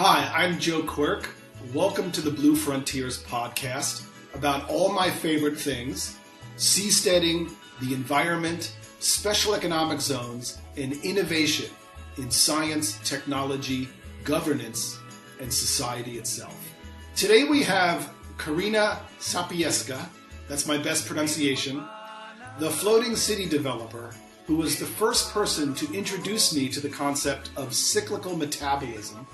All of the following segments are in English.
Hi, I'm Joe Quirk. Welcome to the Blue Frontiers podcast about all my favorite things: seasteading, the environment, special economic zones, and innovation in science, technology, governance, and society itself. Today we have Karina Czapiewzka, that's my best pronunciation, the floating city developer who was the first person to introduce me to the concept of cyclical metabolism,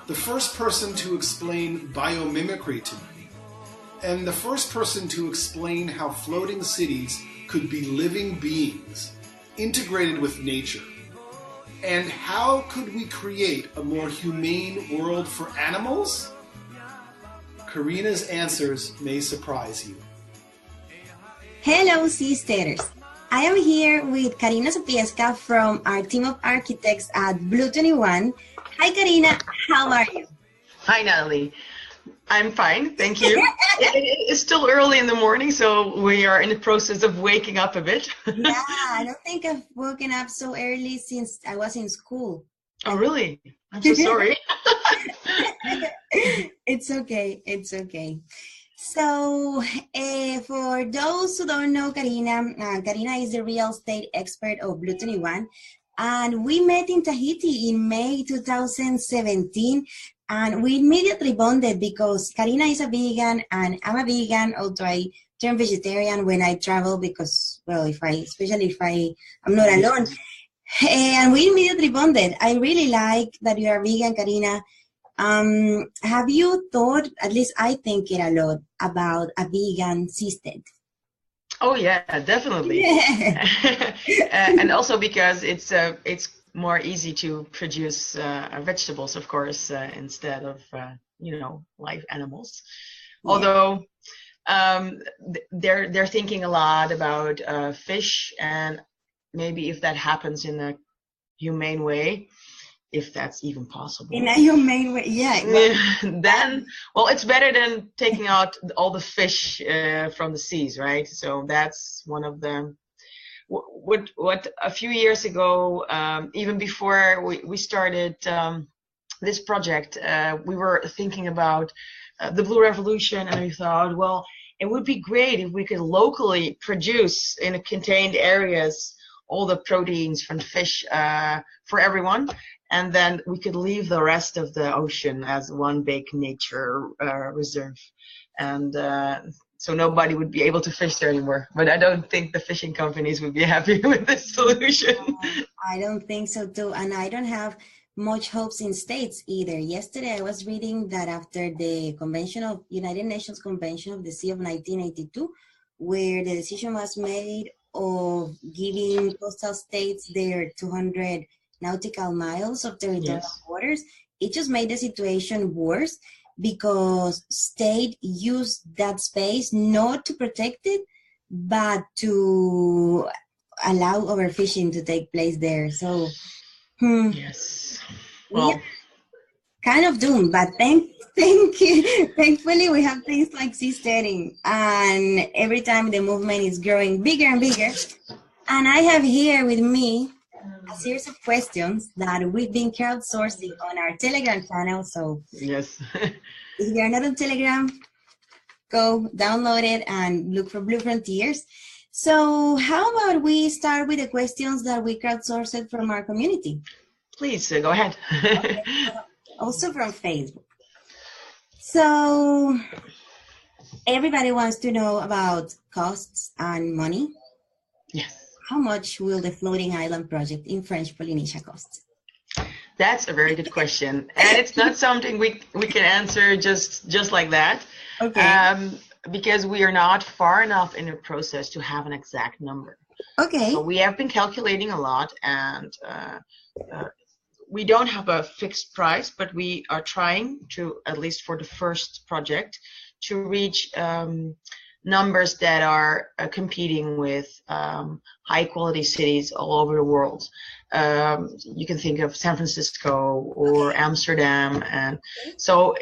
the first person to explain biomimicry to me, and the first person to explain how floating cities could be living beings integrated with nature. And how could we create a more humane world for animals? Karina's answers may surprise you. Hello, seasteaders. I am here with Karina Czapiewzka from our team of architects at Blue 21. Hi, Karina. How are you? Hi, Natalie. I'm fine, thank you. It's still early in the morning, so we are in the process of waking up a bit. Yeah, I don't think I've woken up so early since I was in school. Oh, really? I'm so sorry. It's okay. It's okay. So, for those who don't know Karina, Karina is the real estate expert of Blue 21, and we met in Tahiti in May 2017, and we immediately bonded because Karina is a vegan and I'm a vegan, although I turn vegetarian when I travel because, well, especially if I'm not alone. And we immediately bonded. I really like that you are vegan, Karina. Have you thought, at least I think it a lot, about a vegan seastead? Oh yeah, definitely. Yeah. And also because it's more easy to produce vegetables, of course, instead of live animals. Yeah. Although they're thinking a lot about fish, and maybe if that happens in a humane way, if that's even possible. In a humane way, yeah. Then, well, it's better than taking out all the fish from the seas, right? So that's one of the, what a few years ago, even before we started this project, we were thinking about the Blue Revolution, and we thought, well, it would be great if we could locally produce in contained areas all the proteins from fish for everyone. And then we could leave the rest of the ocean as one big nature reserve. And so nobody would be able to fish there anymore. But I don't think the fishing companies would be happy with this solution. I don't think so too. And I don't have much hopes in states either. Yesterday I was reading that after the United Nations Convention of the Sea of 1982, where the decision was made of giving coastal states their 200 nautical miles of territorial waters, it just made the situation worse because state used that space not to protect it, but to allow overfishing to take place there. So, yes, well, yeah, kind of doomed. But thank you. Thankfully, we have things like seasteading, and every time the movement is growing bigger and bigger. And I have here with me a series of questions that we've been crowdsourcing on our Telegram channel. So yes, if you're not on Telegram, go download it and look for Blue Frontiers. So how about we start with the questions that we crowdsourced from our community? Please, go ahead. Okay. Also from Facebook. So everybody wants to know about costs and money. Yes. How much will the floating island project in French Polynesia cost? That's a very good question, and it's not something we can answer just like that. Okay. Because we are not far enough in the process to have an exact number. Okay. So we have been calculating a lot, and we don't have a fixed price, but we are trying to, at least for the first project, to reach numbers that are competing with high quality cities all over the world. You can think of San Francisco or Amsterdam, and so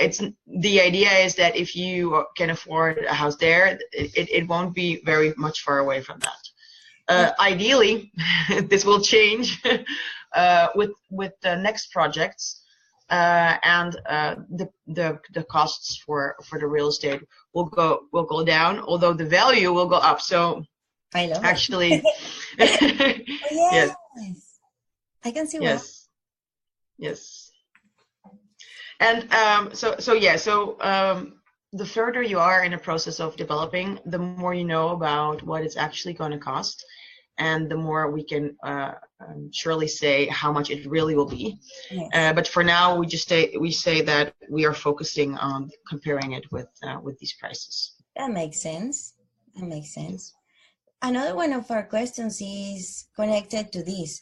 the idea is that if you can afford a house there, it won't be very much far away from that. Ideally, this will change with the next projects. and the costs for the real estate will go down, although the value will go up. So I love actually, it. Oh, yes, I can see why. yes. And the further you are in the process of developing, the more you know about what it's actually going to cost, and the more we can surely say how much it really will be. Yes. But for now, we say that we are focusing on comparing it with these prices. That makes sense. Another one of our questions is connected to this.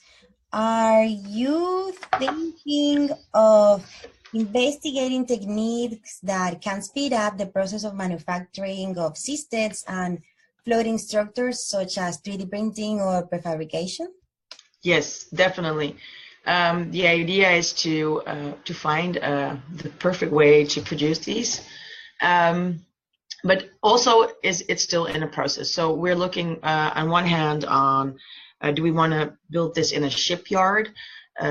Are you thinking of investigating techniques that can speed up the process of manufacturing of seasteads and floating structures, such as 3D printing or prefabrication? Yes, definitely. The idea is to find the perfect way to produce these, but also it's still in a process. So we're looking on one hand on do we want to build this in a shipyard?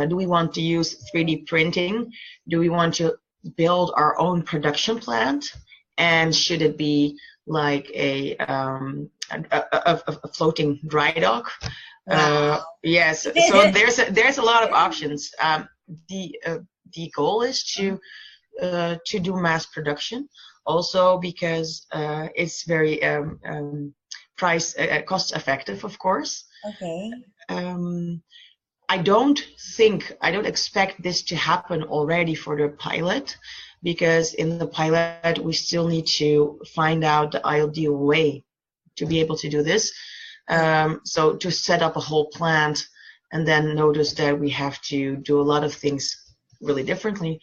Do we want to use 3D printing? Do we want to build our own production plant? And should it be like a floating dry dock? Wow. Yes. So there's a lot of options. The goal is to do mass production, also because it's very cost effective, of course. Okay. I don't expect this to happen already for the pilot, because in the pilot we still need to find out the ideal way to be able to do this. So to set up a whole plant and then notice that we have to do a lot of things really differently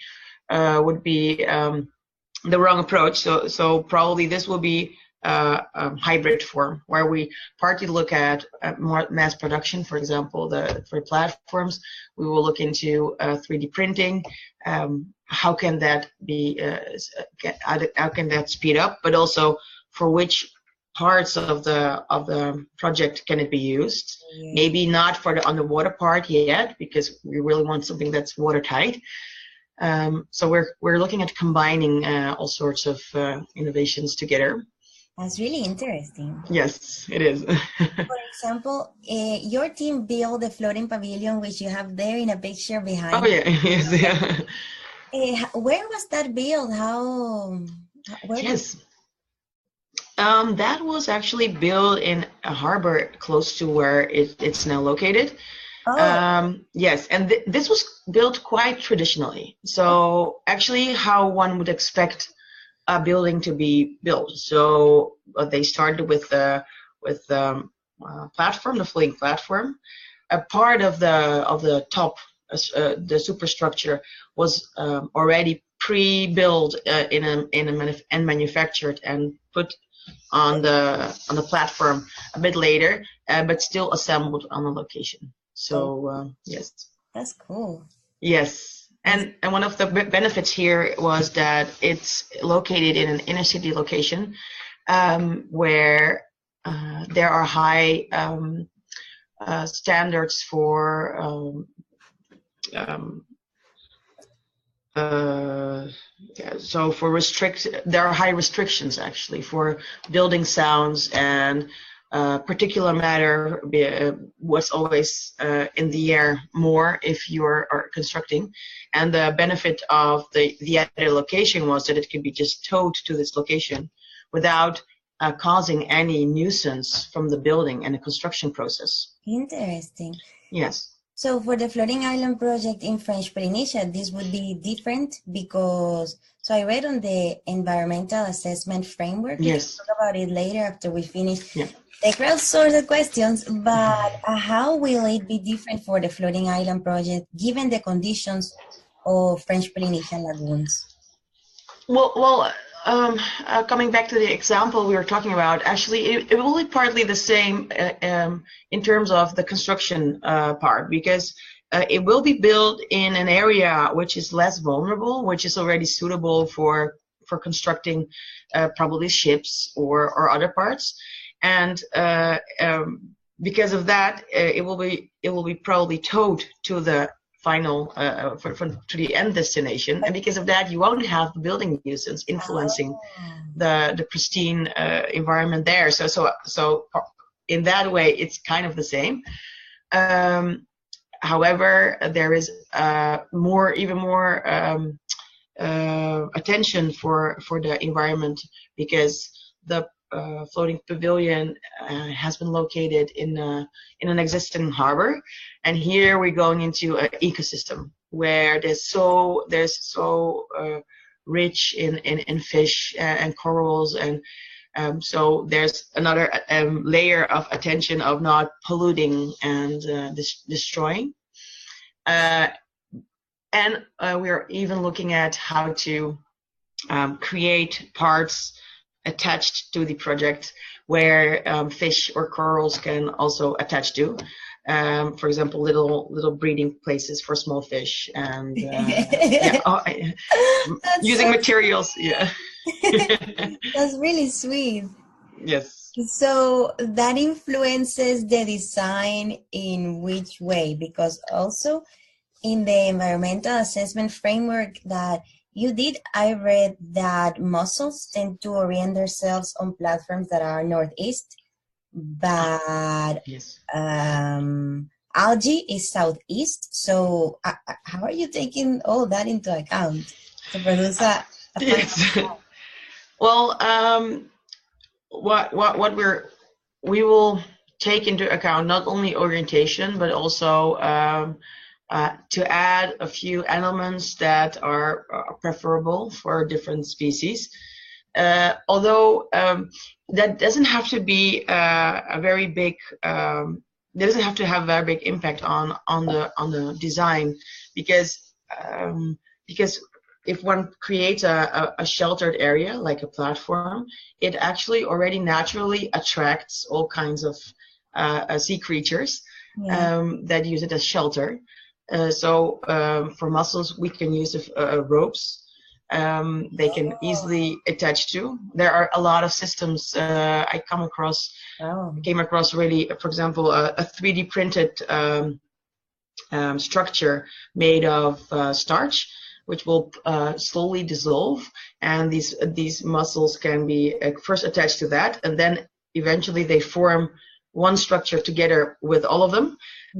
would be the wrong approach. So probably this will be a hybrid form, where we partly look at more mass production. For example, for platforms, we will look into 3D printing. How can that be? How can that speed up? But also, for which parts of the project can it be used? Yeah. Maybe not for the underwater part yet, because we really want something that's watertight. So we're looking at combining all sorts of innovations together. That's really interesting. Yes, it is. For example, your team built the floating pavilion, which you have there in a picture behind. Oh yeah, yes, yeah. Where was that built? Yes. That was actually built in a harbor close to where it's now located. Oh. Yes, and this was built quite traditionally. So actually how one would expect a building to be built. So they started with the platform, the floating platform. A part of the top, the superstructure, was already pre-built and manufactured and put on the platform a bit later, but still assembled on the location. So yes. That's cool. Yes. And one of the benefits here was that it's located in an inner city location, where there are high standards for there are high restrictions actually for building sounds, and particular matter was always in the air more if you are constructing. And the benefit of the other location was that it could be just towed to this location without causing any nuisance from the building and the construction process. Interesting. Yes. So for the floating island project in French Polynesia, this would be different because, so I read on the environmental assessment framework. Yes. We'll talk about it later after we finish Yeah. the crowdsourced questions, but how will it be different for the floating island project given the conditions of French Polynesian lagoons? Well, coming back to the example we were talking about, actually, it will be partly the same in terms of the construction part, because it will be built in an area which is less vulnerable, which is already suitable for constructing probably ships or other parts, and because of that, it will be probably towed to the final to the end destination, and because of that, you won't have the building nuisance influencing the pristine environment there. So in that way, it's kind of the same. However, there is even more attention for the environment, because the floating pavilion has been located in an existing harbor, and here we're going into an ecosystem where there's so rich in fish and corals, and so there's another layer of attention of not polluting and destroying. And we're even looking at how to create parts attached to the project where fish or corals can also attach to. For example, little breeding places for small fish, and using materials. Yeah. That's really sweet. Yes. So that influences the design in which way? Because also in the environmental assessment framework that you did, I read that mussels tend to orient themselves on platforms that are northeast, but yes. Algae is southeast. So how are you taking all that into account to produce a yes. Well, what we will take into account not only orientation, but also to add a few elements that are preferable for different species. Although that doesn't have to be a very big, doesn't have to have a very big impact on the design, because if one creates a sheltered area like a platform, it actually already naturally attracts all kinds of sea creatures that use it as shelter. So for mussels, we can use ropes. They can easily attach to. There are a lot of systems I came across really, for example, a 3D printed structure made of starch, which will slowly dissolve, and these mussels can be first attached to that, and then eventually they form one structure together with all of them.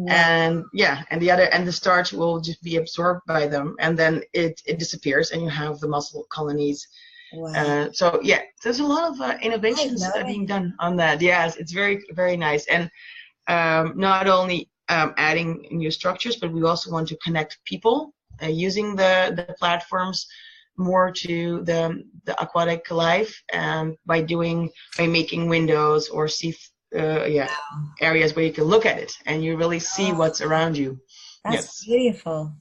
And the starch will just be absorbed by them, and then it disappears, and you have the mussel colonies. So there's a lot of innovations being done on that. Yes, it's very, very nice. And not only adding new structures, but we also want to connect people using the platforms more to the aquatic life, and by making windows or areas where you can look at it and you really see what's around you. That's beautiful.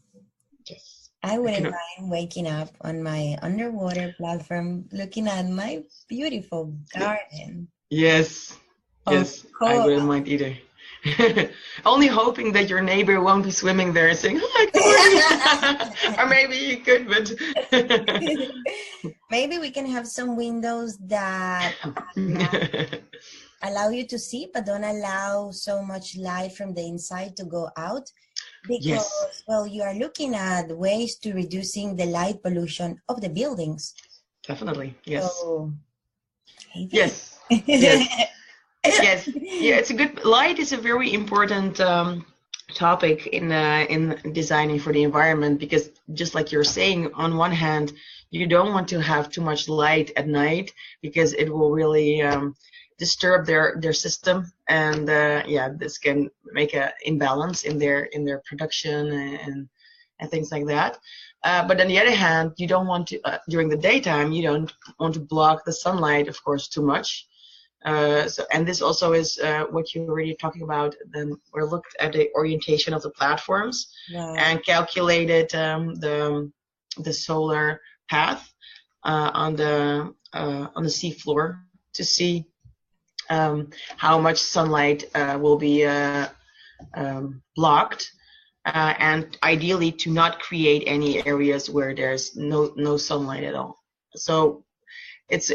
Yes. I wouldn't mind waking up on my underwater platform looking at my beautiful garden. Yes. Yes. I wouldn't mind either. Only hoping that your neighbor won't be swimming there and saying, "Hi, or maybe you could, but maybe we can have some windows that allow you to see, but don't allow so much light from the inside to go out, because you are looking at ways to reducing the light pollution of the buildings. Definitely, yes. So, yes. Yes, it's a good. Light is a very important topic in designing for the environment, because just like you're saying, on one hand, you don't want to have too much light at night, because it will really disturb their system, and this can make an imbalance in their production and things like that. But on the other hand, you don't want to during the daytime, you don't want to block the sunlight, of course, too much. And this also is what you were already talking about. Then we looked at the orientation of the platforms and calculated the solar path on the seafloor to see how much sunlight will be blocked, and ideally to not create any areas where there's no sunlight at all. So it's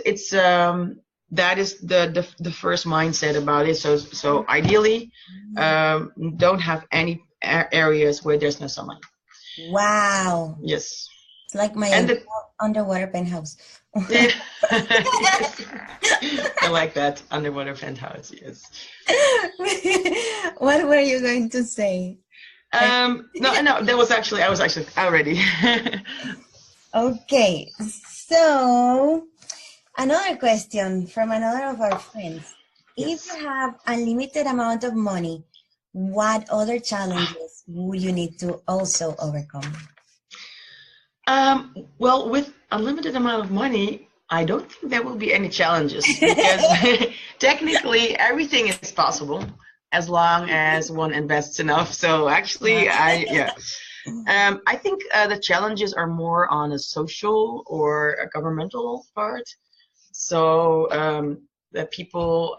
that is the first mindset about it. So ideally, don't have any areas where there's no sunlight. Wow. Yes. It's like my underwater penthouse. Yeah. I like that underwater penthouse. Yes. What were you going to say? No, that was actually I was actually already. Okay, so another question from another of our friends. If Yes. you have unlimited amount of money, what other challenges would you need to also overcome? Well, with unlimited amount of money, I don't think there will be any challenges because technically everything is possible as long as one invests enough. So actually, I think the challenges are more on a social or a governmental part. So that people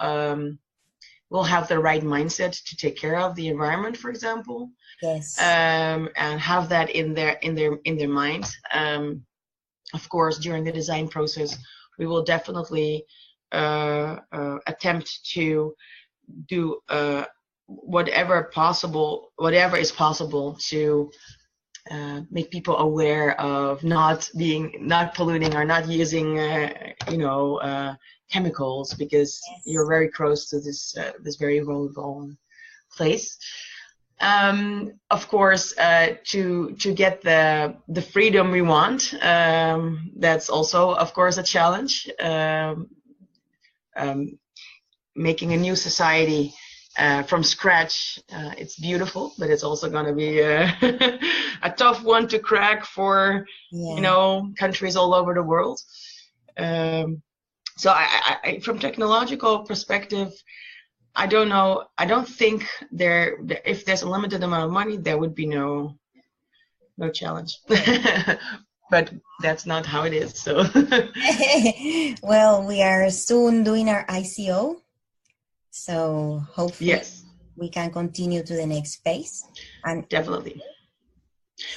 will have the right mindset to take care of the environment, for example. Yes. And have that in their mind. Of course, during the design process, we will definitely attempt to do whatever is possible to make people aware of not polluting or not using chemicals, because you're very close to this very vulnerable place. Of course, to get the freedom we want, that's also, of course, a challenge. Making a new society from scratch, it's beautiful, but it's also going to be a tough one to crack for countries all over the world. So I from technological perspective, I don't know. I don't think if there's a limited amount of money, there would be no challenge. But that's not how it is. So. Well, we are soon doing our ICO, so hopefully we can continue to the next phase. And definitely.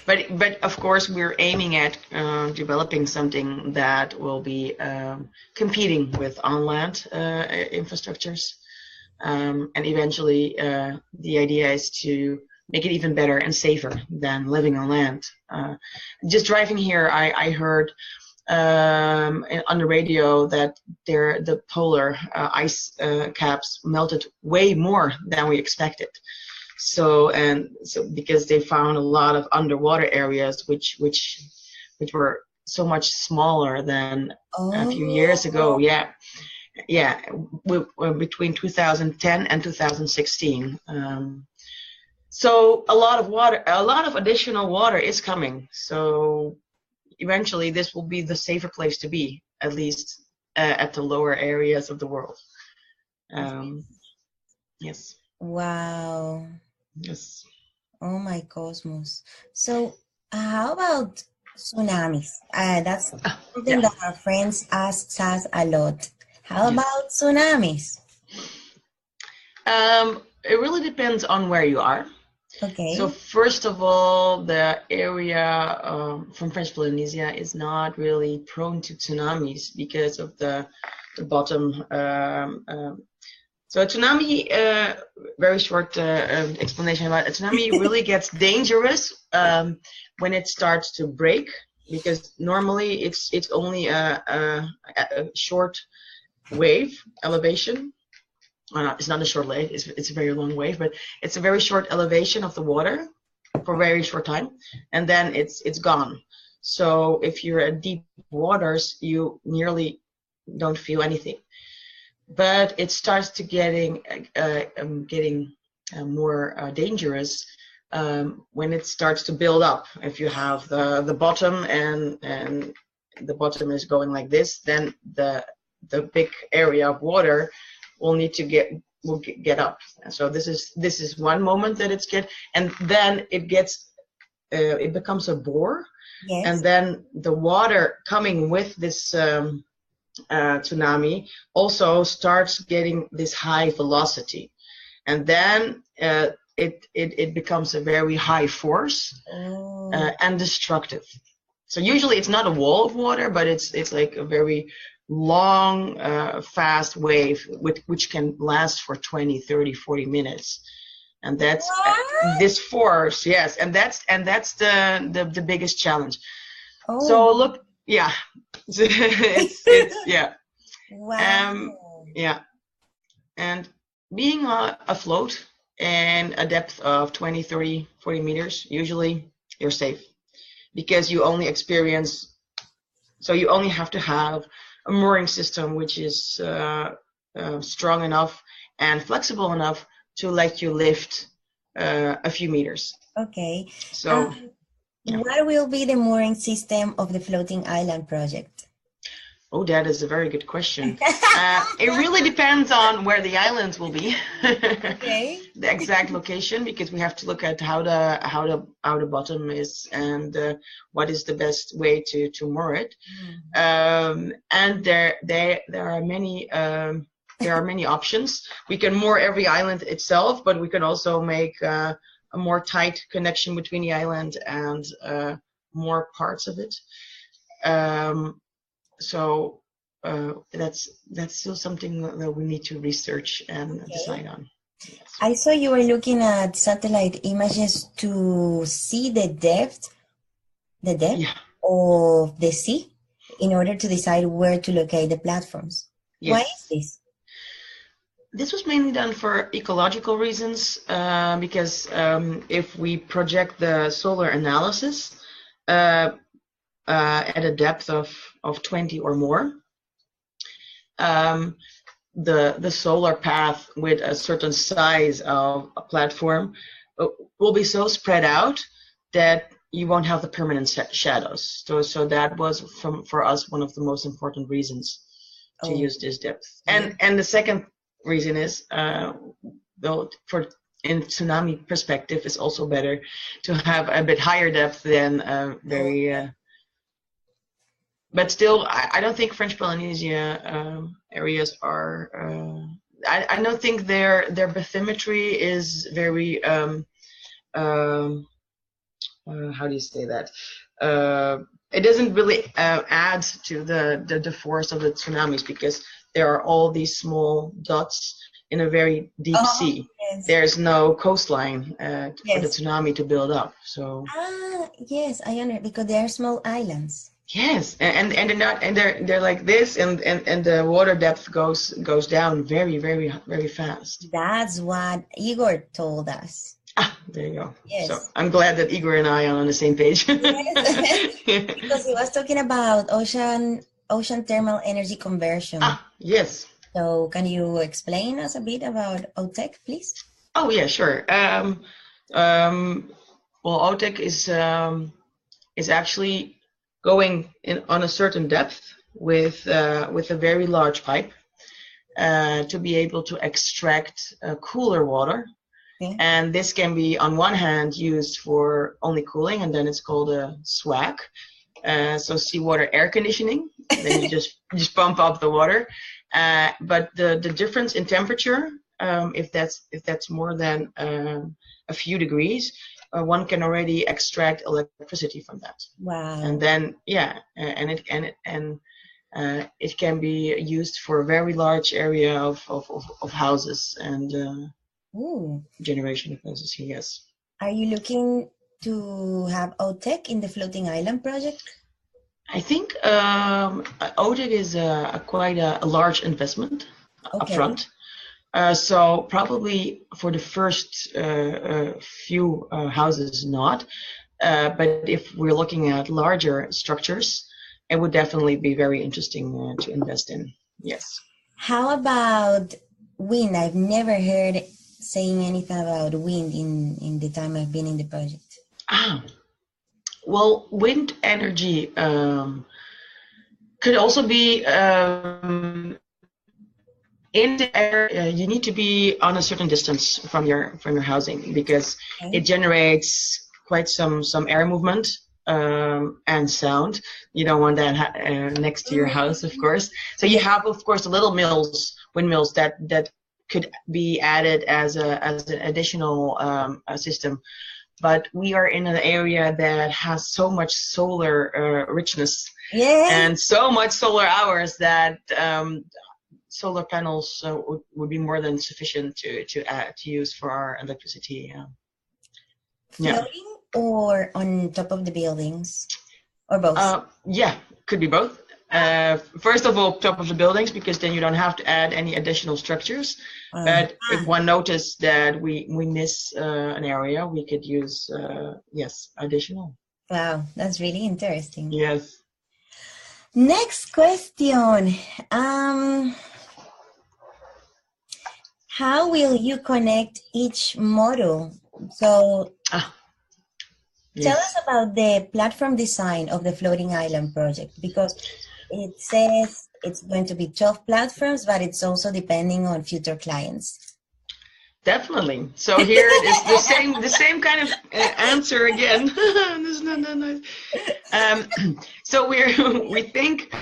But of course, we're aiming at developing something that will be competing with on-land infrastructures. And eventually, the idea is to make it even better and safer than living on land. Just driving here, I heard on the radio that the polar ice caps melted way more than we expected. So because they found a lot of underwater areas which were so much smaller than a few years ago. Yeah, between 2010 and 2016. So a lot of additional water is coming. So eventually this will be the safer place to be, at least at the lower areas of the world. Yes. Wow. Yes. Oh my cosmos. So how about tsunamis? That's something that our friends ask us a lot. How about tsunamis? It really depends on where you are. Okay. So first of all, the area from French Polynesia is not really prone to tsunamis because of the bottom. So a tsunami, very short explanation about a tsunami, really gets dangerous when it starts to break, because normally it's only a short wave elevation. It's not a short wave, it's a very long wave, but it's a very short elevation of the water for a very short time, and then it's gone. So if you're at deep waters, you nearly don't feel anything. But it starts to getting more dangerous when it starts to build up. If you have the bottom and the bottom is going like this, then the big area of water will need to get up. So this is one moment that and then it becomes a bore, and then the water coming with this tsunami also starts getting this high velocity, and then it becomes a very high force and destructive. So usually it's not a wall of water, but it's like a very long, fast wave which can last for 20, 30, 40 minutes. and that's What? this force. Yes, and that's the biggest challenge. Oh. So look, yeah, it's yeah. Wow. Yeah, and being afloat and a depth of 20, 30, 40 meters, usually you're safe because you only experience, so you only have to have a mooring system which is strong enough and flexible enough to let you lift a few meters. Okay. So, yeah. What will be the mooring system of the floating island project? Oh, that is a very good question. It really depends on where the islands will be. Okay. The exact location, because we have to look at how the bottom is and what is the best way to moor it. And there are many options. We can moor every island itself, but we can also make a more tight connection between the island and more parts of it. So that's still something that we need to research and decide on. Yes. I saw you were looking at satellite images to see the depth Yeah. of the sea in order to decide where to locate the platforms. Yes. Why is this? This was mainly done for ecological reasons, because if we project the solar analysis at a depth of 20 or more, the solar path with a certain size of a platform will be so spread out that you won't have the permanent shadows. So that was for us one of the most important reasons to use this depth. And the second reason is, though in tsunami perspective, it's also better to have a bit higher depth than very. But still, I don't think French Polynesia areas are. I don't think their bathymetry is very. How do you say that? It doesn't really add to the force of the tsunamis, because there are all these small dots in a very deep sea. Yes. There's no coastline for the tsunami to build up. So. Yes, I understand, because they are small islands. Yes, and they're not, and they're like this, and the water depth goes down very, very, very fast. That's what Igor told us. There you go. Yes. So I'm glad that Igor and I are on the same page. Yes. Because he was talking about ocean thermal energy conversion. Yes. So can you explain us a bit about Otech, please? Oh yeah, sure. Well, Otech is actually going on a certain depth with a very large pipe to be able to extract cooler water. Okay. And this can be, on one hand, used for only cooling, and then it's called a SWAC, so seawater air conditioning. Then you just pump up the water. But the difference in temperature, if that's more than a few degrees, one can already extract electricity from that. Wow! And then it can be used for a very large area of houses and generation of houses. Yes. Are you looking to have Otech in the floating island project? I think Otech is quite a large investment upfront. So probably for the first few houses, not. But if we're looking at larger structures, it would definitely be very interesting to invest in. Yes. How about wind? I've never heard saying anything about wind in the time I've been in the project. Well, wind energy could also be in the air. You need to be on a certain distance from your housing, because it generates quite some air movement and sound. You don't want that next to your house, of course. So you have, of course, the little windmills that could be added as an additional system. But we are in an area that has so much solar richness and so much solar hours that solar panels would be more than sufficient to use for our electricity. Floating or on top of the buildings, or both? Yeah, could be both. First of all, top of the buildings, because then you don't have to add any additional structures. But if one noticed that we miss an area, we could use, yes, additional. Wow, that's really interesting. Yes. Next question. How will you connect each module? So tell us about the platform design of the floating island project, because it says it's going to be 12 platforms, but it's also depending on future clients. Definitely. So here it is the same kind of answer again. This is not that nice. So we think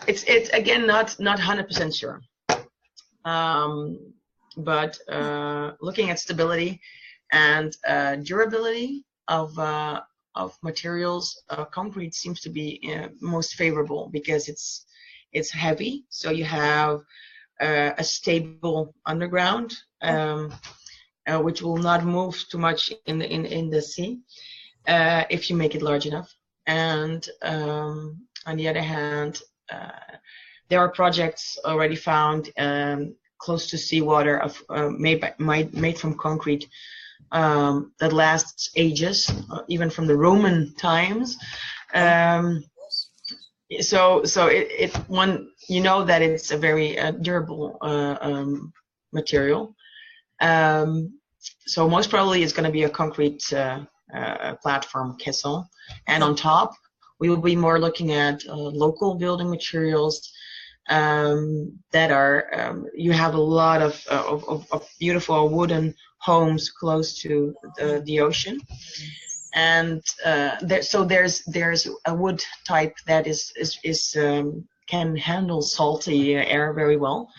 it's again not 100% sure. But looking at stability and durability of materials, concrete seems to be most favorable because it's heavy. So you have a stable underground, which will not move too much in the sea if you make it large enough. And on the other hand, there are projects already found close to seawater made from concrete that lasts ages, even from the Roman times. So you know that it's a very durable material. So most probably it's going to be a concrete platform caisson, and on top we will be more looking at local building materials that are you have a lot of beautiful wooden homes close to the ocean. And there's a wood type that can handle salty air very well.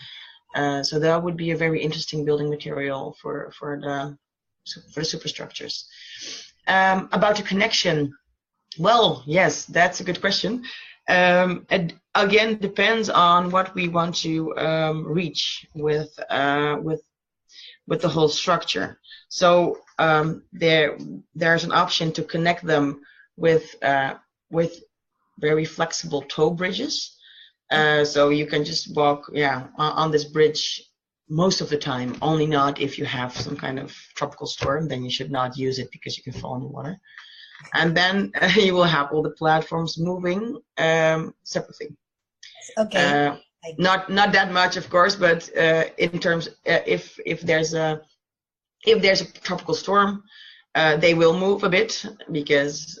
So that would be a very interesting building material for the superstructures. About the connection, well, yes, that's a good question. It again depends on what we want to reach with the whole structure. So there's an option to connect them with very flexible tow bridges. So you can just walk on this bridge most of the time, only not if you have some kind of tropical storm, then you should not use it because you can fall in the water. And then you will have all the platforms moving separately. Okay. Not that much, of course, but in terms if there's a tropical storm, they will move a bit because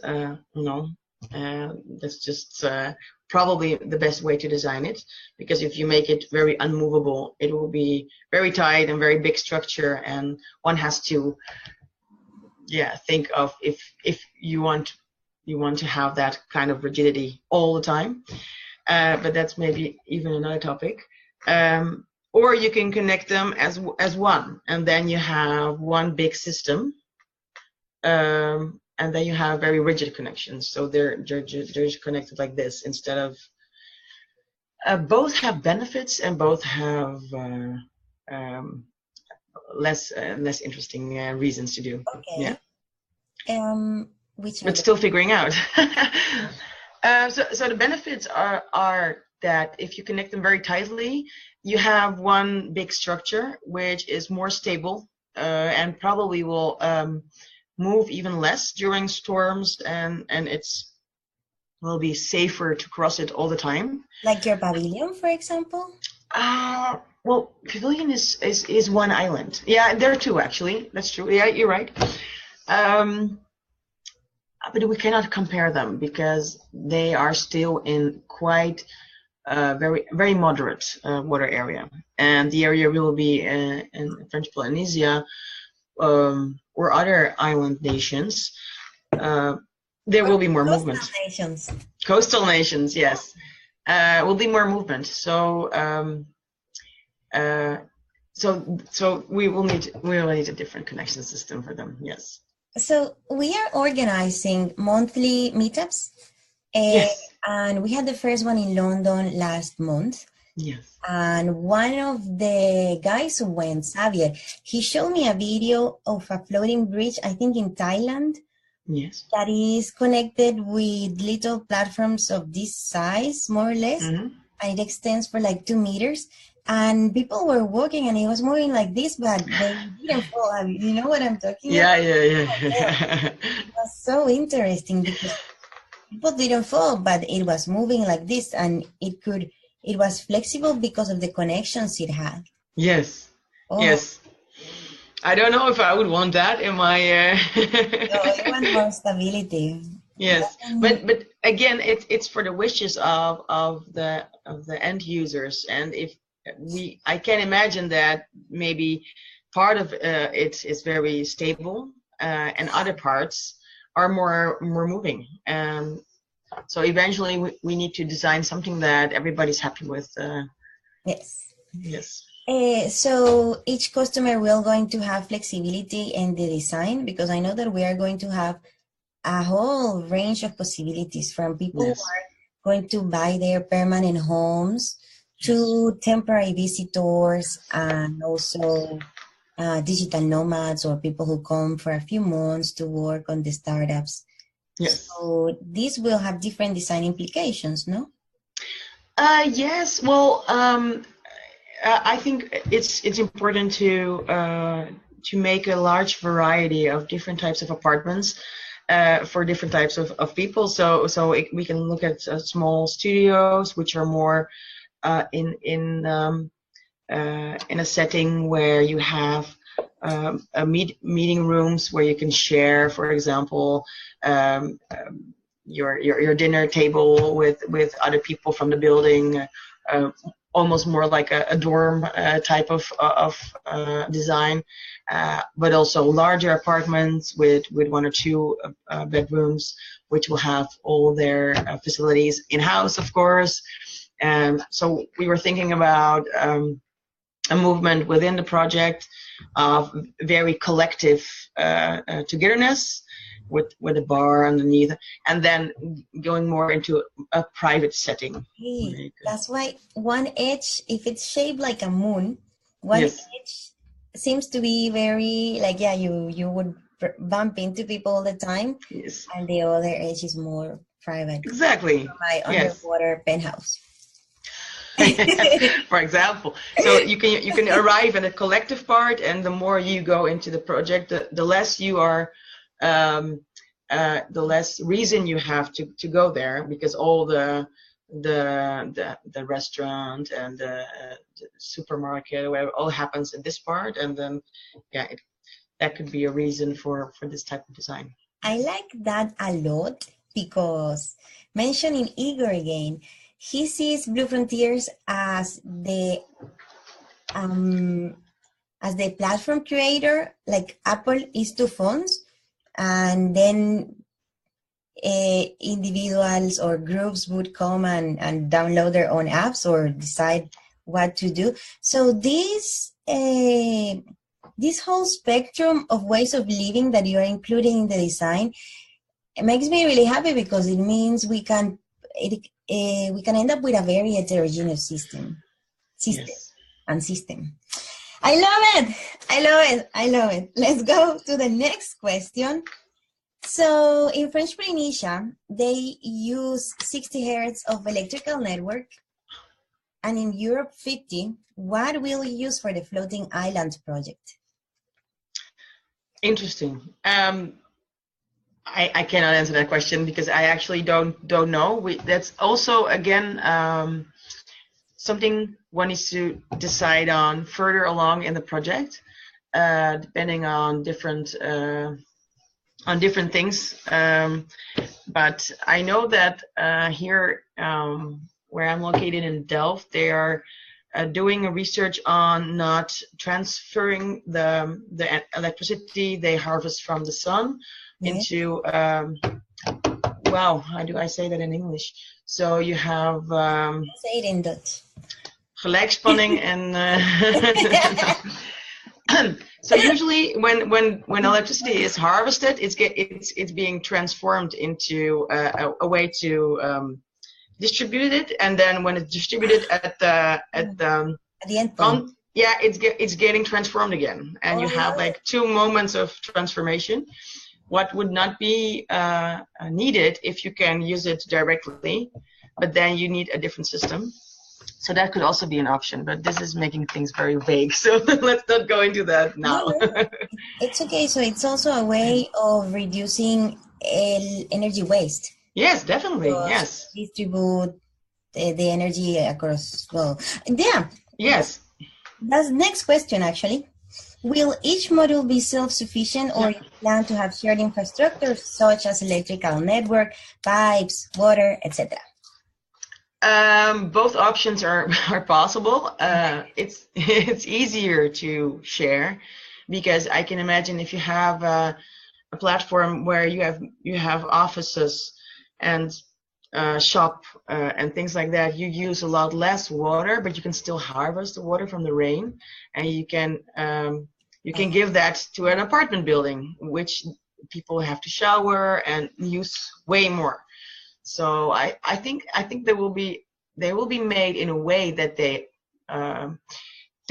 that's just probably the best way to design it. Because if you make it very unmovable, it will be very tight and very big structure, and one has to think of if you want to have that kind of rigidity all the time. But that's maybe even another topic. Or you can connect them as one, and then you have one big system, and then you have very rigid connections. So they're just connected like this instead of. Both have benefits and both have less interesting reasons to do. Okay. Yeah. But still figuring out. So the benefits are that if you connect them very tightly, you have one big structure which is more stable and probably will move even less during storms, and it's will be safer to cross it all the time. Like your pavilion, for example? Well, pavilion is one island. Yeah, there are two actually. That's true. Yeah, you're right. But we cannot compare them because they are still in quite very, very moderate water area. And the area will be in French Polynesia or other island nations. There will be more movement. Coastal nations, yes. Will be more movement. So we will need a different connection system for them. Yes. So we are organizing monthly meetups, yes. And we had the first one in London last month. Yes. And one of the guys who went, Xavier, he showed me a video of a floating bridge, I think in Thailand, Yes. that is connected with little platforms of this size, more or less. Mm-hmm. And it extends for like 2 meters. And people were walking and it was moving like this, but they didn't fall. You know what I'm talking about? Yeah. It was so interesting because people didn't fall, but it was moving like this, and it was flexible because of the connections it had. Yes. Oh, Yes. I don't know if I would want that in my. no, you want more stability. Yes, but again, it's for the wishes of the end users, and if I can imagine that maybe part of it is very stable, and other parts are more moving, and so eventually we need to design something that everybody's happy with. Yes. Yes. So each customer will going to have flexibility in the design, because I know that we are going to have a whole range of possibilities, from people Yes. who are going to buy their permanent homes to temporary visitors, and also digital nomads, or people who come for a few months to work on the startups. Yes. So this will have different design implications, no? Yes. Well, I think it's important to make a large variety of different types of apartments for different types of people. So we can look at small studios, which are more in a setting where you have meeting rooms where you can share, for example, your dinner table with other people from the building. Almost more like a dorm type of design, but also larger apartments with 1 or 2 bedrooms, which will have all their facilities in-house, of course. And so we were thinking about a movement within the project of very collective togetherness, with a bar underneath, and then going more into a private setting. Hey, that's why one edge, if it's shaped like a moon, one Yes. edge seems to be very like, yeah, you would bump into people all the time, Yes. and the other edge is more private. Exactly. My underwater penthouse. For example, so you can arrive at a collective part, and the more you go into the project, the less you are, the less reason you have to go there, because all the restaurant and the supermarket, where it all happens in this part, and then that could be a reason for this type of design. I like that a lot, because mentioning Igor again, he sees Blue Frontiers as the platform creator, like Apple is to phones, and then individuals or groups would come and download their own apps or decide what to do. So this whole spectrum of ways of living that you are including in the design, it makes me really happy, because it means we can end up with a very heterogeneous system. Yes. I love it. Let's go to the next question. So in French Polynesia, they use 60 hertz of electrical network, and in Europe 50. What will you use for the floating island project? Interesting. I cannot answer that question, because I actually don't know. That's also, again, something one needs to decide on further along in the project, depending on different things. But I know that here, where I'm located in Delft, they are doing a research on not transferring the electricity they harvest from the sun into how do I say that in English? So you have say it in Dutch. Gelijkspanning and so usually when electricity is harvested, it's being transformed into a way to distribute it, and then when it's distributed at the end point. it's getting transformed again, and you have like 2 moments of transformation. What would not be needed if you can use it directly, but then you need a different system. So that could also be an option, but this is making things very vague, so let's not go into that now. It's okay. So it's also a way of reducing energy waste. Yes, definitely. Yes. Distribute the energy across. Well, yeah. Yes. That's the next question, actually. Will each module be self-sufficient, or you plan to have shared infrastructure such as electrical network, pipes, water, etc.? Both options are possible. It's easier to share, because I can imagine if you have a platform where you have offices and shop and things like that, you use a lot less water, but you can still harvest the water from the rain, and you can give that to an apartment building, which people have to shower and use way more. So I think they will be made in a way that they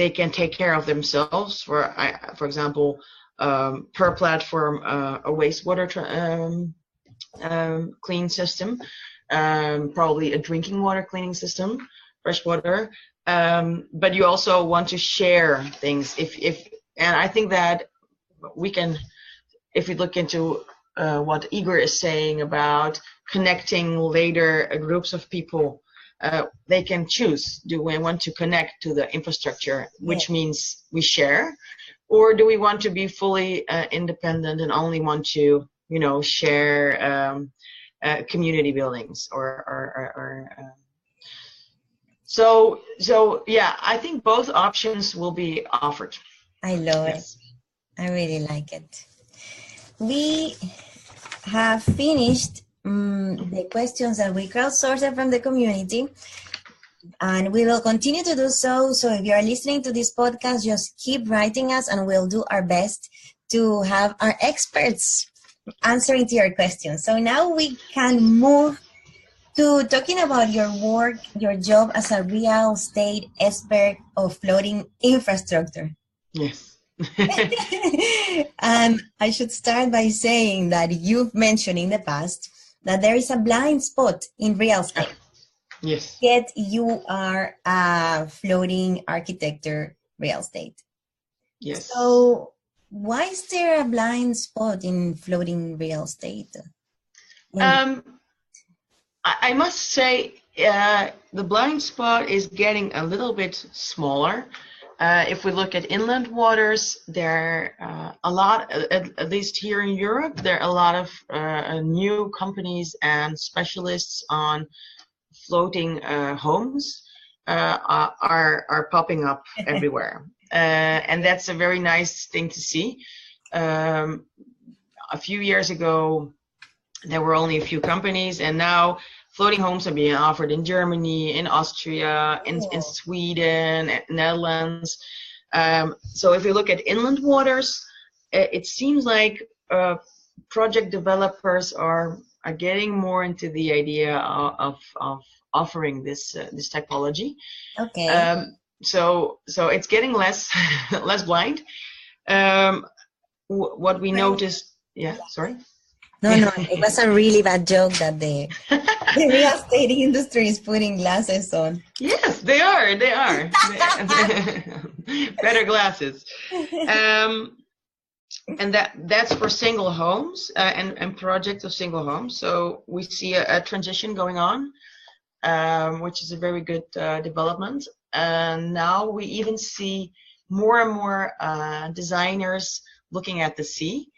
can take care of themselves. For example, per platform, a wastewater clean system, probably a drinking water cleaning system, fresh water. But you also want to share things. And I think that we can, if we look into what Igor is saying about connecting later groups of people, they can choose, do we want to connect to the infrastructure, which means we share, or do we want to be fully independent and only want to, share community buildings so yeah, I think both options will be offered. I love it. I really like it. We have finished the questions that we crowdsourced from the community, and we will continue to do so. So if you are listening to this podcast, just keep writing us, and we'll do our best to have our experts answering to your questions. So now we can move to talking about your work, your job as a real estate expert of floating infrastructure. Yes. And I should start by saying that you've mentioned in the past that there is a blind spot in real estate. Yes. Yet you are a floating architecture real estate. Yes. So why is there a blind spot in floating real estate? I must say the blind spot is getting a little bit smaller. If we look at inland waters, there are a lot, at least here in Europe, there are a lot of new companies and specialists on floating homes are popping up everywhere. And that's a very nice thing to see. A few years ago, there were only a few companies, and now floating homes are being offered in Germany, in Austria, in Sweden, Netherlands. So if you look at inland waters, it seems like project developers are getting more into the idea of offering this technology. Okay. So it's getting less less blind. What we noticed, sorry. No, it was a really bad joke that the real estate industry is putting glasses on. Yes, they are. Better glasses. And that's for single homes and projects of single homes. So we see a transition going on, which is a very good development. And now we even see more and more designers looking at the sea.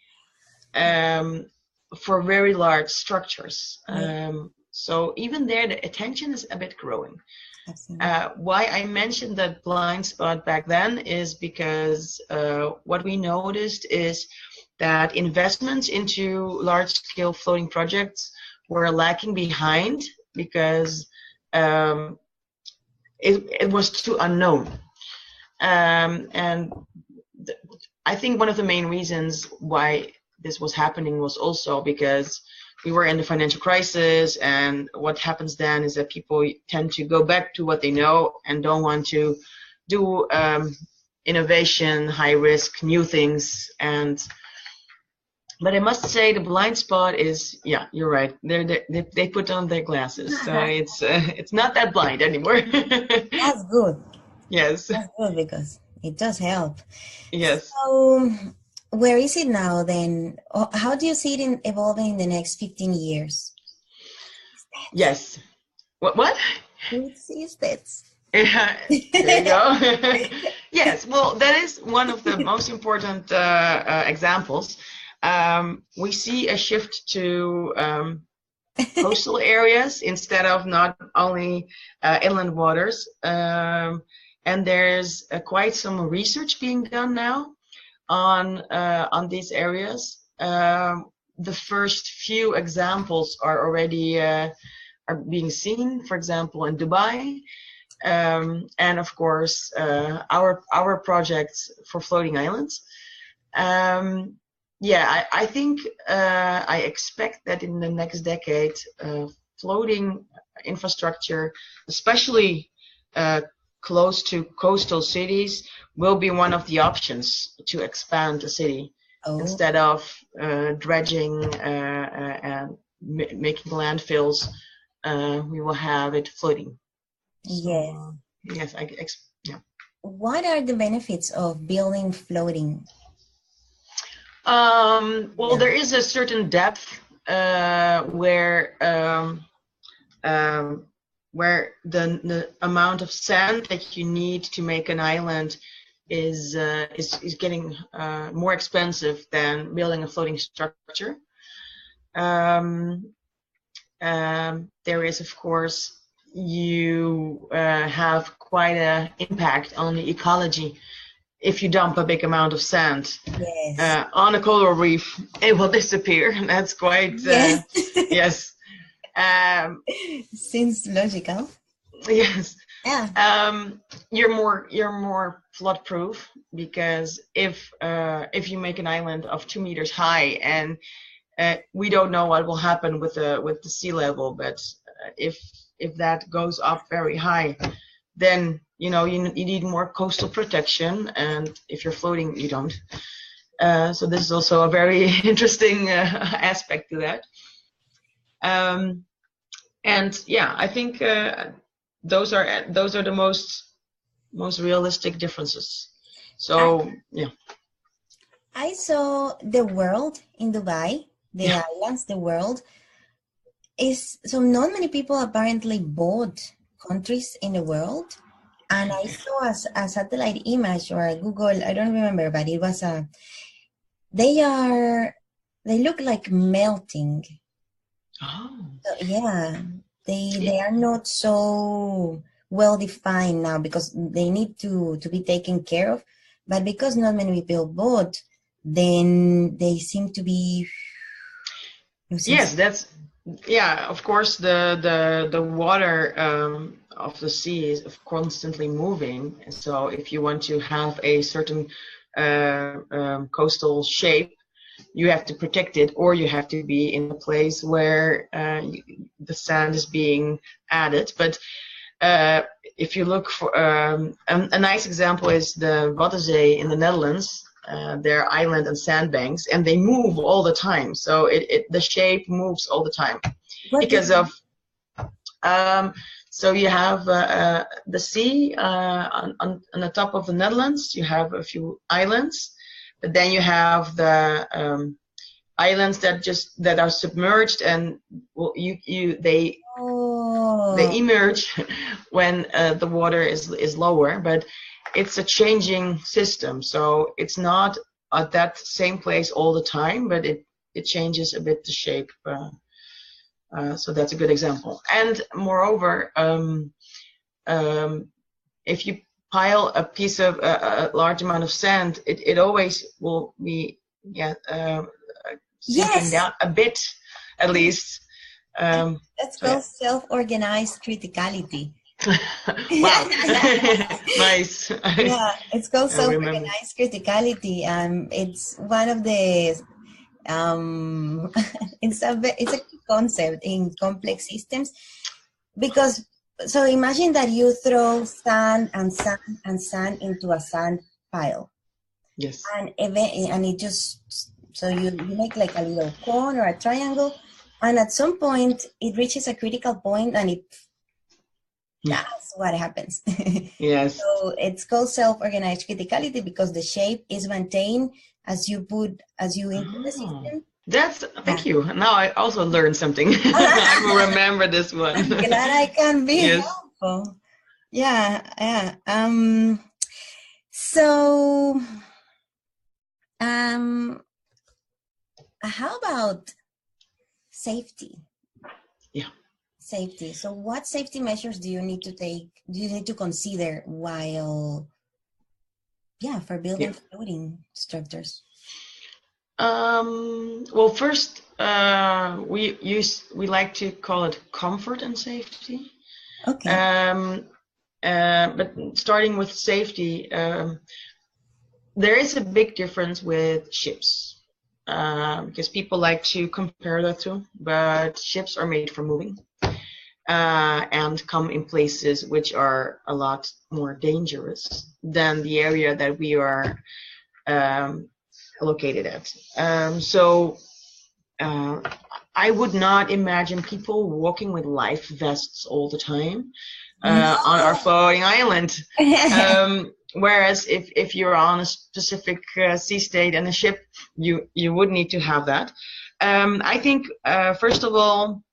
For very large structures. So even there, the attention is a bit growing. Why I mentioned that blind spot back then is because what we noticed is that investments into large-scale floating projects were lacking behind because it was too unknown. And I think one of the main reasons why this was happening was also because we were in the financial crisis, and what happens then is that people tend to go back to what they know and don't want to do innovation, high risk, new things. But I must say the blind spot is, yeah, you're right. They put on their glasses, so it's not that blind anymore. That's good. Yes. That's good because it does help. Yes. So where is it now then? How do you see it evolving in the next 15 years? Yes. What? What is that? Yeah, there you go. Yes, well, that is one of the most important examples. We see a shift to coastal areas instead of not only inland waters. And there's quite some research being done now on these areas. The first few examples are already are being seen, for example, in Dubai. And of course, our projects for floating islands. Yeah, I think I expect that in the next decade, floating infrastructure, especially close to coastal cities, will be one of the options to expand a city. Instead of dredging and making landfills, we will have it floating. Yes. Yes, yeah. What are the benefits of building floating? Well, there is a certain depth where the amount of sand that you need to make an island is getting more expensive than building a floating structure. There is, of course, you have quite an impact on the ecology. If you dump a big amount of sand on a coral reef, it will disappear. That's quite yes. Seems logical. Yes. Yeah. You're more flood proof, because if you make an island of 2 meters high, and we don't know what will happen with the sea level, but if that goes up very high, then you need more coastal protection, and if you're floating, you don't. So this is also a very interesting aspect to that. And yeah, I think those are the most realistic differences. So yeah. I saw the world in Dubai, the islands, the world is, so not many people apparently bought countries in the world. And I saw a satellite image or a Google, I don't remember, but it was they look like melting. Oh. So, yeah, they are not so well defined now because they need to be taken care of. But because not many people bought, then they seem to be. Yes, that's of course the water of the sea is constantly moving. So if you want to have a certain coastal shape, you have to protect it, or you have to be in a place where the sand is being added. But if you look for a nice example is the Waddenzee in the Netherlands. They're island and sandbanks, and they move all the time. So the shape moves all the time because of. So you have the sea on the top of the Netherlands. You have a few islands, but then you have the islands that are submerged, and they emerge when the water is lower. But it's a changing system, so it's not at that same place all the time, but it changes a bit the shape. So that's a good example. And moreover, if you pile a piece of a large amount of sand, it always will be sinking down a bit, at least. That's called self-organized criticality. Wow. Nice. Yeah, it's called self-organized criticality. It's one of the It's a key concept in complex systems because, so imagine that you throw sand and sand and sand into a sand pile. Yes. And it just, so you make like a little cone or a triangle, and at some point it reaches a critical point and that's what happens. Yes. So it's called self-organized criticality because the shape is maintained as you into the system. Thank you. Now I also learned something. I will remember this one. I'm glad I can be helpful. Yeah. So, how about safety? Yeah. Safety. So what safety measures do you need to take, do you need to consider while, for building floating structures? Well, first, we like to call it comfort and safety. Okay. But starting with safety, there is a big difference with ships, because people like to compare the two, but ships are made for moving. And come in places which are a lot more dangerous than the area that we are located at. So I would not imagine people walking with life vests all the time on our floating island. Whereas if you're on a specific sea state and a ship, you would need to have that. I think first of all,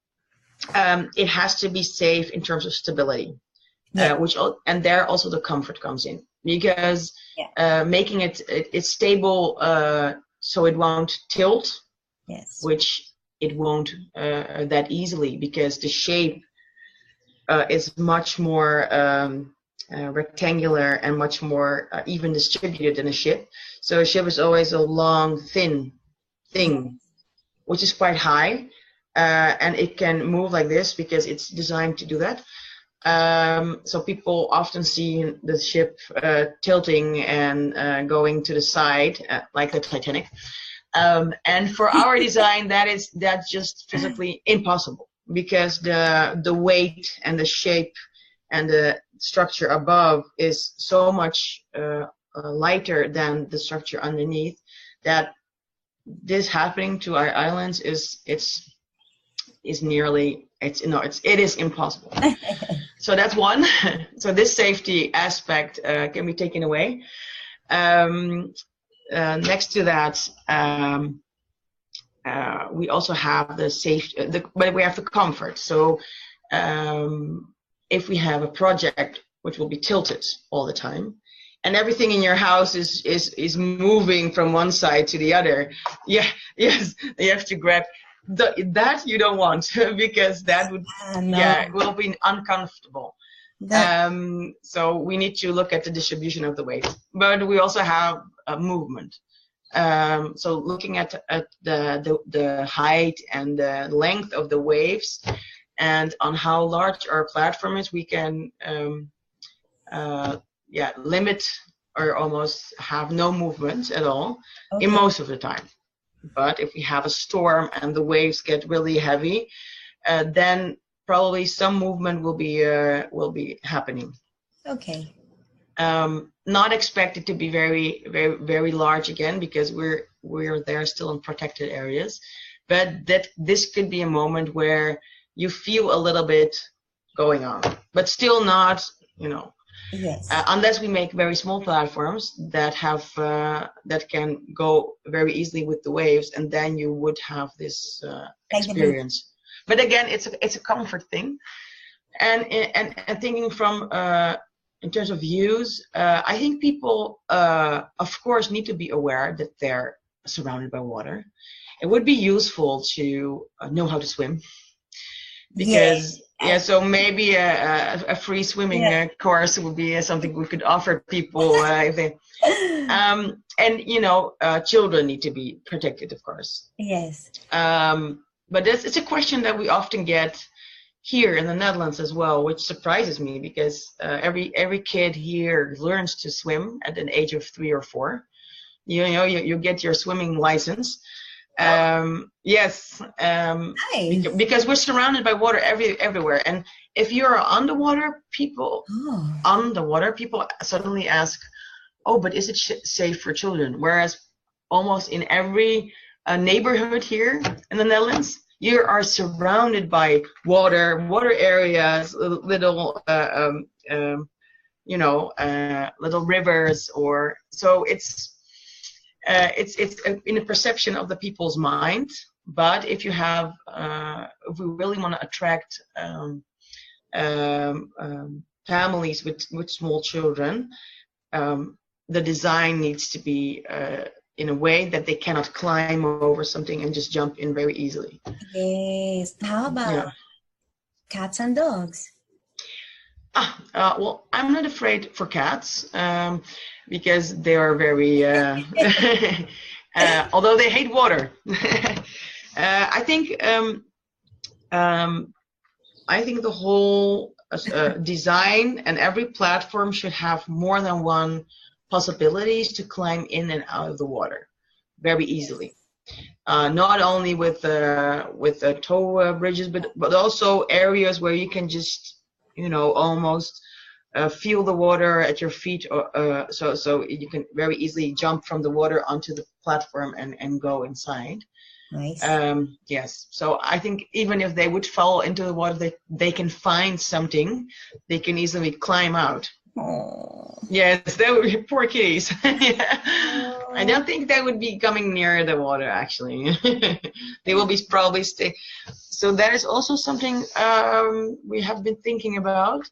it has to be safe in terms of stability, and there also the comfort comes in, because making it stable so it won't tilt, which it won't that easily, because the shape is much more rectangular and much more even distributed than a ship. So a ship is always a long, thin thing, which is quite high. And it can move like this because it's designed to do that. So people often see the ship tilting and going to the side, like the Titanic. And for our design, that's just physically impossible, because the weight and the shape and the structure above is so much lighter than the structure underneath, that this happening to our islands it is impossible. So that's one. So this safety aspect can be taken away. Next to that, we also have the safety, but we have the comfort. So if we have a project which will be tilted all the time, and everything in your house is moving from one side to the other, you have to grab. That you don't want, because that would it will be uncomfortable. So we need to look at the distribution of the weight, but we also have a movement. So looking at the height and the length of the waves, and on how large our platform is, we can limit or almost have no movement at all in most of the time. But if we have a storm and the waves get really heavy, then probably some movement will be happening. Okay. Not expected to be very, very, very large again, because we're there still in protected areas. But this could be a moment where you feel a little bit going on, but still not, Yes. Unless we make very small platforms that have that can go very easily with the waves, and then you would have this experience. But again, it's a comfort thing, and thinking from in terms of views, I think people of course need to be aware that they're surrounded by water. It would be useful to know how to swim, because so maybe a free swimming course would be something we could offer people. If they, and children need to be protected, of course. Yes. But it's a question that we often get here in the Netherlands as well, which surprises me, because every kid here learns to swim at an age of 3 or 4. You get your swimming license. Yes, Nice. because we're surrounded by water everywhere, and if you're underwater, people suddenly ask, "Oh, but is it safe for children?" Whereas almost in every neighborhood here in the Netherlands, you are surrounded by water areas, little little rivers, or so it's in the perception of the people's mind. But if you have, if we really want to attract families with small children, the design needs to be in a way that they cannot climb over something and just jump in very easily. Yes. How about cats and dogs? Well, I'm not afraid for cats because they are very, although they hate water. I think the whole design and every platform should have more than one possibilities to climb in and out of the water very easily. Not only with tow bridges, but also areas where you can just almost feel the water at your feet, or so you can very easily jump from the water onto the platform and go inside. Nice. Yes, so I think even if they would fall into the water, they can find something, they can easily climb out. Oh. Yes, that would be poor kitties. Yeah. I don't think they would be coming near the water, actually. They will be probably stay. So that is also something we have been thinking about,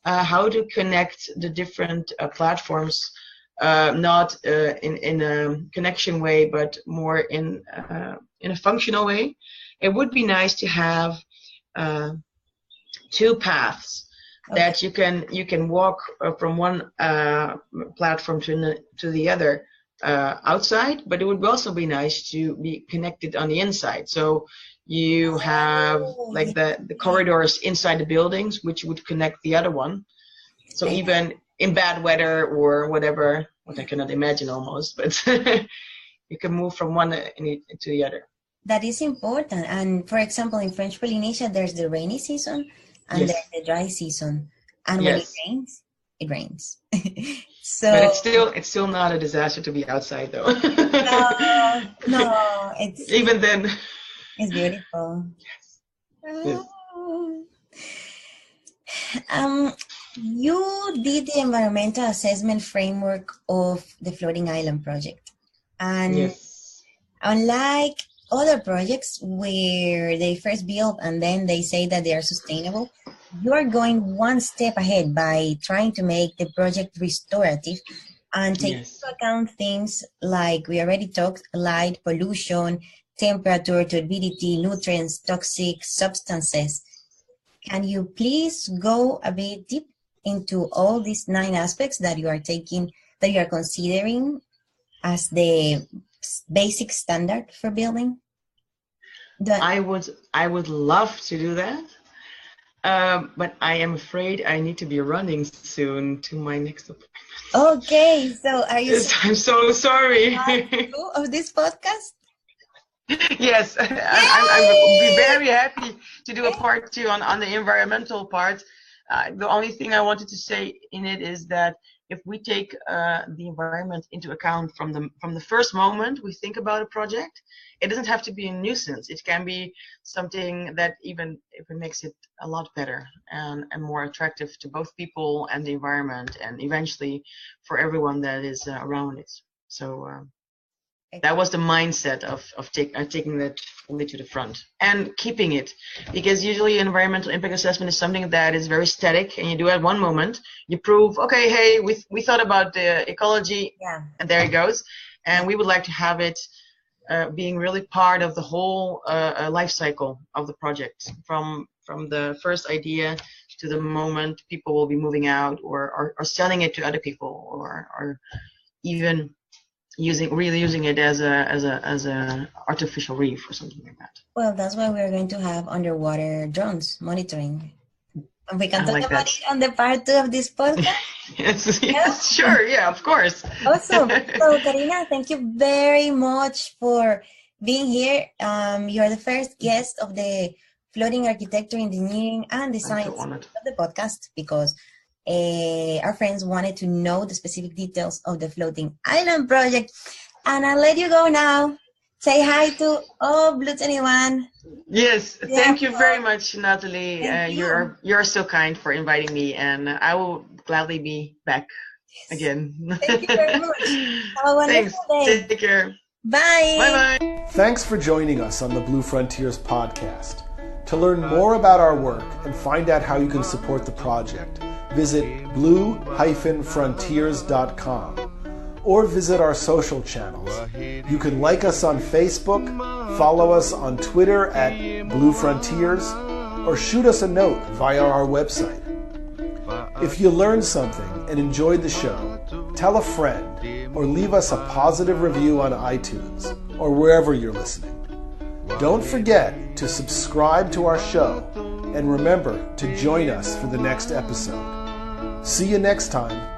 how to connect the different platforms, not in a connection way, but more in a functional way. It would be nice to have two paths. Okay. That you can walk from one platform to the other outside, but it would also be nice to be connected on the inside. So you have like the corridors inside the buildings, which would connect the other one. So even in bad weather or whatever, what I cannot imagine almost, but you can move from one to the other. That is important. And for example, in French Polynesia, there's the rainy season. And then the dry season, and when it rains. So, but it's still not a disaster to be outside, though. No, it's even then. It's beautiful. Yes. You did the environmental assessment framework of the Floating Island project, and unlike other projects where they first build and then they say that they are sustainable, you are going one step ahead by trying to make the project restorative and take into account things like we already talked: light, pollution, temperature, turbidity, nutrients, toxic substances. Can you please go a bit deep into all these 9 aspects that you are considering as the basic standard for building? I would love to do that, but I am afraid I need to be running soon to my next appointment. Okay, so are you? I'm so sorry. Of this podcast? Yes, I would be very happy to do a part 2 on the environmental part. The only thing I wanted to say in it is that if we take the environment into account from the first moment we think about a project, it doesn't have to be a nuisance. It can be something that even if it makes it a lot better and more attractive to both people and the environment, and eventually for everyone that is around it. So that was the mindset of taking that fully to the front and keeping it, because usually environmental impact assessment is something that is very static, and you do at one moment, you prove, okay, hey, we thought about the ecology, and there it goes. And we would like to have it being really part of the whole life cycle of the project, from the first idea to the moment people will be moving out or selling it to other people, or even using it as a artificial reef or something like that. Well, that's why we're going to have underwater drones monitoring. And we can talk about it on the part 2 of this podcast. yes, sure, yeah, of course. Awesome. So, Karina, thank you very much for being here. You're the first guest of the Floating Architecture, Engineering, and Design of the podcast because our friends wanted to know the specific details of the Floating Island project. And I'll let you go now. Say hi to Blue 21. Yes, thank you very much, Natalie. You're so kind for inviting me, and I will gladly be back again. Thank you very much. Have a wonderful day. Take care. Bye. Bye-bye. Thanks for joining us on the Blue Frontiers podcast. To learn more about our work and find out how you can support the project, visit blue-frontiers.com. or visit our social channels. You can like us on Facebook, follow us on Twitter at Blue Frontiers, or shoot us a note via our website. If you learned something and enjoyed the show, tell a friend or leave us a positive review on iTunes or wherever you're listening. Don't forget to subscribe to our show and remember to join us for the next episode. See you next time.